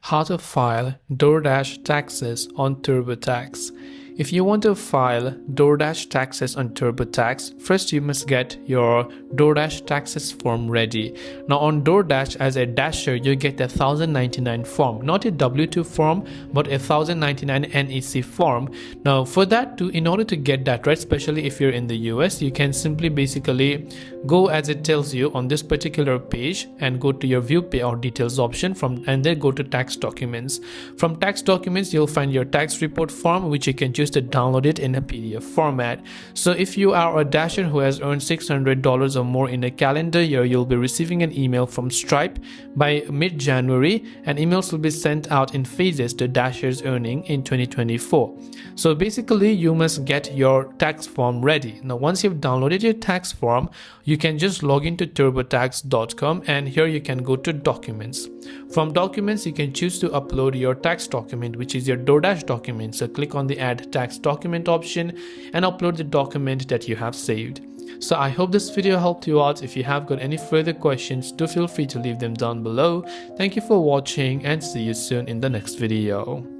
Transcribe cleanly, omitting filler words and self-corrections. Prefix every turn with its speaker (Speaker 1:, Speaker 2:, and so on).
Speaker 1: How to file DoorDash taxes on TurboTax. If you want to file DoorDash taxes on TurboTax, first you must get your DoorDash taxes form ready. Now on DoorDash, as a dasher, you get a 1099 form, not a W2 form, but a 1099 NEC form. Now for that, in order to get that right, especially if you're in the US, you can simply basically go as it tells you on this particular page and go to your view pay or details option and then go to tax documents. From tax documents, you'll find your tax report form, which you can choose to download it in a PDF format. So if you are a dasher who has earned $600 or more in a calendar year, you'll be receiving an email from Stripe by mid-January, and emails will be sent out in phases to dashers earning in 2024. So basically, you must get your tax form ready. Now once you've downloaded your tax form, you can just log into turbotax.com, and here you can go to documents. From documents, you can choose to upload your tax document, which is your DoorDash document. So click on the add tax document option and upload the document that you have saved. So I hope this video helped you out. If you have got any further questions, do feel free to leave them down below. Thank you for watching and see you soon in the next video.